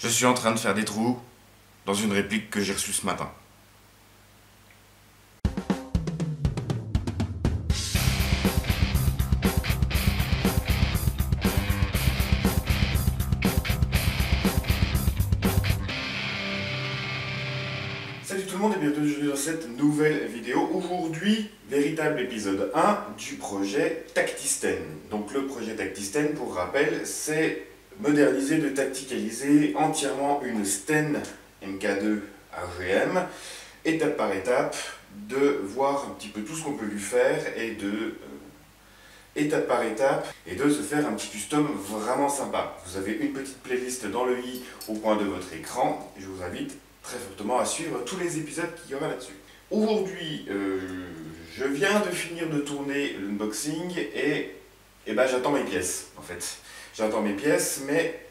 Je suis en train de faire des trous dans une réplique que j'ai reçue ce matin. Salut tout le monde et bienvenue dans cette nouvelle vidéo. Aujourd'hui, véritable épisode 1 du projet Tactisten. Donc le projet Tactisten, pour rappel, c'est moderniser, de tacticaliser entièrement une Sten MK2 AGM, étape par étape, de voir un petit peu tout ce qu'on peut lui faire et de étape par étape et de se faire un petit custom vraiment sympa. Vous avez une petite playlist dans le i au coin de votre écran et je vous invite très fortement à suivre tous les épisodes qu'il y aura là-dessus. Aujourd'hui, je viens de finir de tourner l'unboxing et ben, j'attends mes pièces en fait. J'attends mes pièces, mais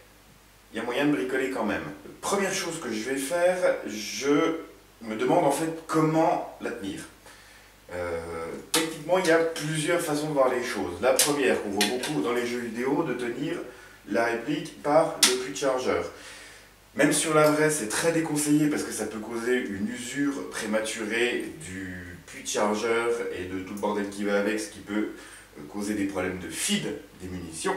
il y a moyen de bricoler quand même. Première chose que je vais faire, je me demande en fait comment la tenir. Techniquement, il y a plusieurs façons de voir les choses. La première, qu'on voit beaucoup dans les jeux vidéo, de tenir la réplique par le puits de chargeur. Même sur la vraie, c'est très déconseillé parce que ça peut causer une usure prématurée du puits de chargeur et de tout le bordel qui va avec, ce qui peut causer des problèmes de feed des munitions.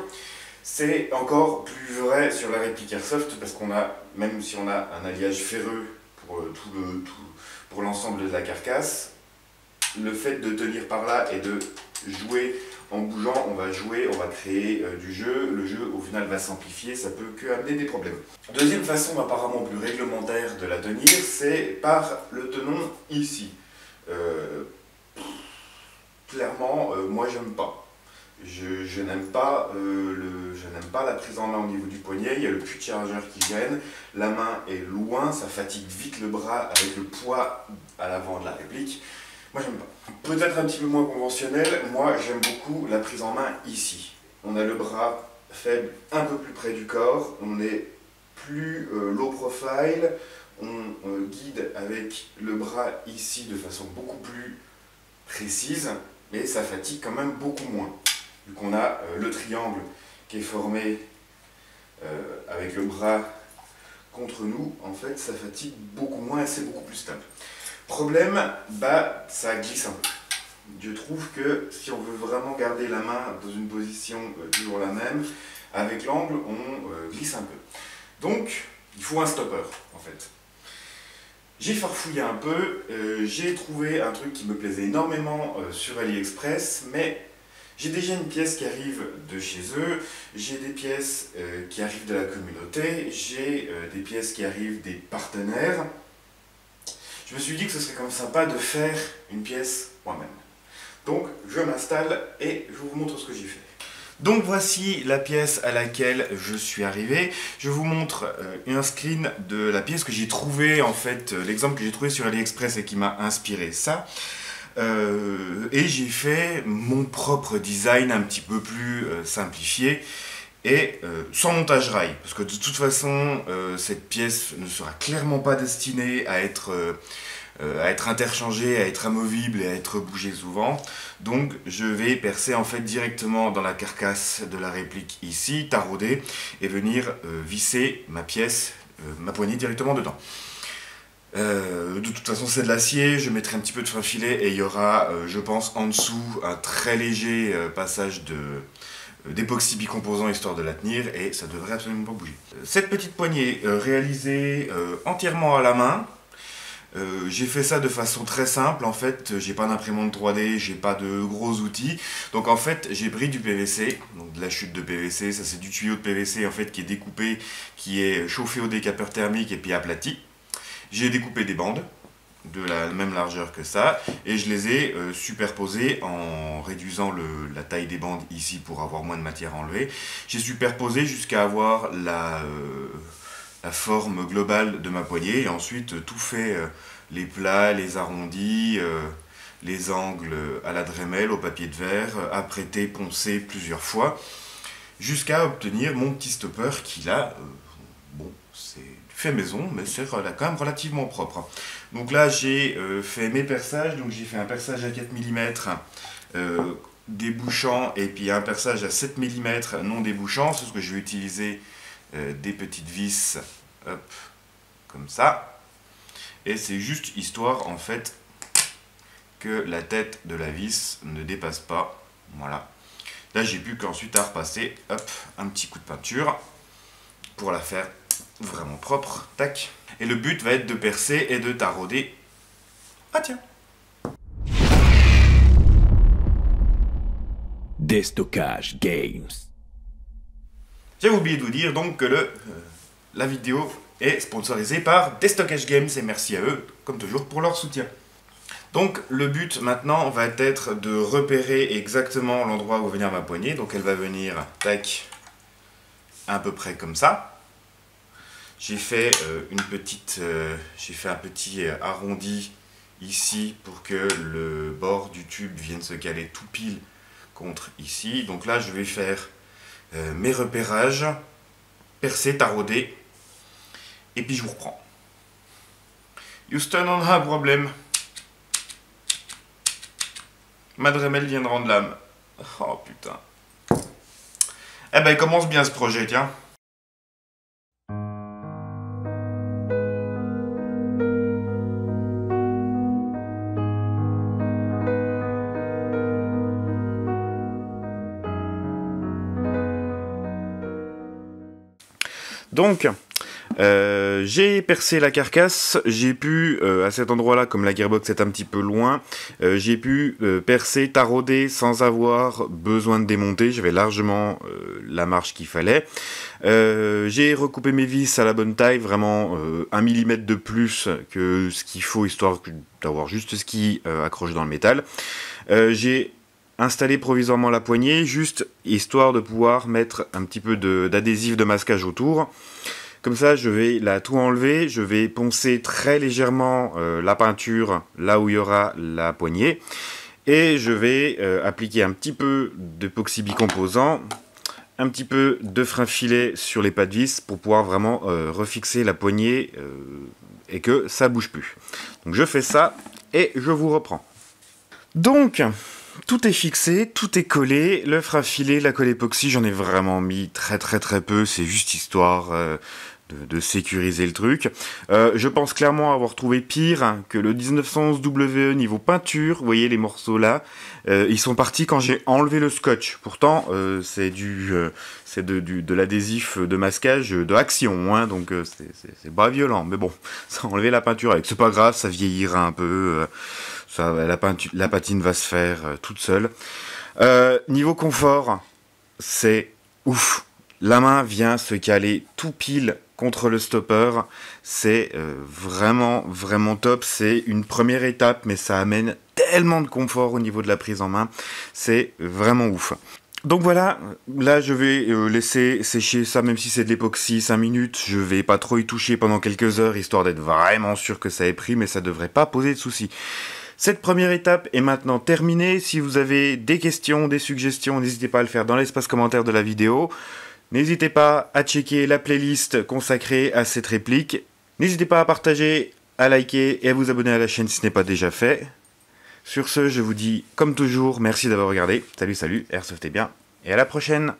C'est encore plus vrai sur la réplique Airsoft parce qu'on a, même si on a un alliage ferreux pour l'ensemble de la carcasse, le fait de tenir par là et de jouer en bougeant, on va créer du jeu, le jeu au final va s'amplifier, ça peut que amener des problèmes. Deuxième façon apparemment plus réglementaire de la tenir, c'est par le tenon ici. Clairement, moi j'aime pas. Je n'aime pas, la prise en main au niveau du poignet, il y a le puits de chargeur qui gêne, la main est loin, ça fatigue vite le bras avec le poids à l'avant de la réplique. Moi j'aime pas. Peut-être un petit peu moins conventionnel, moi j'aime beaucoup la prise en main ici. On a le bras faible un peu plus près du corps, on est plus low profile, on guide avec le bras ici de façon beaucoup plus précise, mais ça fatigue quand même beaucoup moins. Vu qu'on a le triangle qui est formé avec le bras contre nous, en fait ça fatigue beaucoup moins et c'est beaucoup plus stable. Problème, bah ça glisse un peu. Je trouve que si on veut vraiment garder la main dans une position toujours la même, avec l'angle on glisse un peu. Donc il faut un stopper en fait. J'ai farfouillé un peu, j'ai trouvé un truc qui me plaisait énormément sur AliExpress, mais j'ai déjà une pièce qui arrive de chez eux, j'ai des pièces qui arrivent de la communauté, j'ai des pièces qui arrivent des partenaires. Je me suis dit que ce serait quand même sympa de faire une pièce moi-même. Donc je m'installe et je vous montre ce que j'ai fait. Donc voici la pièce à laquelle je suis arrivé. Je vous montre un screen de la pièce que j'ai trouvée, en fait, l'exemple que j'ai trouvé sur AliExpress et qui m'a inspiré ça. Et j'ai fait mon propre design un petit peu plus simplifié et sans montage rail. Parce que de toute façon, cette pièce ne sera clairement pas destinée à être interchangée, à être amovible et à être bougée souvent. Donc je vais percer en fait directement dans la carcasse de la réplique ici, tarauder, et venir visser ma pièce, ma poignée directement dedans. De toute façon c'est de l'acier, je mettrai un petit peu de fin filet et il y aura je pense en dessous un très léger passage d'époxy bicomposant histoire de la tenir et ça devrait absolument pas bouger. Cette petite poignée réalisée entièrement à la main, j'ai fait ça de façon très simple. En fait j'ai pas d'imprimante 3D, j'ai pas de gros outils, donc en fait j'ai pris du PVC, donc de la chute de PVC, ça c'est du tuyau de PVC en fait qui est découpé, qui est chauffé au décapeur thermique et puis aplati. J'ai découpé des bandes de la même largeur que ça et je les ai superposées en réduisant la taille des bandes ici pour avoir moins de matière à enlever. J'ai superposé jusqu'à avoir la forme globale de ma poignée et ensuite tout fait, les plats, les arrondis, les angles à la Dremel, au papier de verre, apprêté, poncé plusieurs fois jusqu'à obtenir mon petit stopper qui là, bon, c'est fait maison, mais c'est quand même relativement propre. Donc là, j'ai fait mes perçages, donc j'ai fait un perçage à 4 mm débouchant et puis un perçage à 7 mm non débouchant, c'est ce que je vais utiliser des petites vis hop, comme ça. Et c'est juste histoire en fait que la tête de la vis ne dépasse pas. Voilà. Là j'ai plus qu'ensuite à repasser, hop, un petit coup de peinture pour la faire vraiment propre. Tac. Et le but va être de percer et de tarauder. Ah tiens. Déstockage Games. J'avais oublié de vous dire donc que la vidéo est sponsorisée par Déstockage Games et merci à eux, comme toujours, pour leur soutien. Donc le but maintenant va être de repérer exactement l'endroit où va venir ma poignée. Donc elle va venir, tac, à peu près comme ça. J'ai fait j'ai fait un petit arrondi ici pour que le bord du tube vienne se caler tout pile contre ici. Donc là je vais faire mes repérages, percer, tarauder, et puis je vous reprends. Houston, on a un problème. Madremel vient de rendre l'âme. Oh putain. Eh ben il commence bien ce projet, tiens. Donc, j'ai percé la carcasse, j'ai pu, à cet endroit-là, comme la gearbox est un petit peu loin, j'ai pu percer, tarauder sans avoir besoin de démonter, j'avais largement la marge qu'il fallait. J'ai recoupé mes vis à la bonne taille, vraiment 1 mm de plus que ce qu'il faut, histoire d'avoir juste ce qui accroche dans le métal. J'ai installer provisoirement la poignée, juste histoire de pouvoir mettre un petit peu d'adhésif de masquage autour. Comme ça, je vais la tout enlever, je vais poncer très légèrement la peinture là où il y aura la poignée. Et je vais appliquer un petit peu d'époxy bicomposant, un petit peu de frein filet sur les pas de vis pour pouvoir vraiment refixer la poignée et que ça bouge plus. Donc je fais ça et je vous reprends. Donc, tout est fixé, tout est collé, le frein filet, la colle époxy, j'en ai vraiment mis très peu, c'est juste histoire de sécuriser le truc. Je pense clairement avoir trouvé pire que le 1911 WE niveau peinture, vous voyez les morceaux là, ils sont partis quand j'ai enlevé le scotch. Pourtant, c'est de l'adhésif de masquage de Action, hein, donc c'est pas violent, mais bon, ça a enlevé la peinture avec, c'est pas grave, ça vieillira un peu. La patine va se faire toute seule. Niveau confort, c'est ouf. La main vient se caler tout pile contre le stopper. C'est vraiment top. C'est une première étape, mais ça amène tellement de confort au niveau de la prise en main. C'est vraiment ouf. Donc voilà, là je vais laisser sécher ça, même si c'est de l'époxy, 5 minutes. Je vais pas trop y toucher pendant quelques heures, histoire d'être vraiment sûr que ça ait pris, mais ça devrait pas poser de soucis. Cette première étape est maintenant terminée. Si vous avez des questions, des suggestions, n'hésitez pas à le faire dans l'espace commentaire de la vidéo. N'hésitez pas à checker la playlist consacrée à cette réplique. N'hésitez pas à partager, à liker et à vous abonner à la chaîne si ce n'est pas déjà fait. Sur ce, je vous dis comme toujours, merci d'avoir regardé. Salut, airsoftez bien et à la prochaine.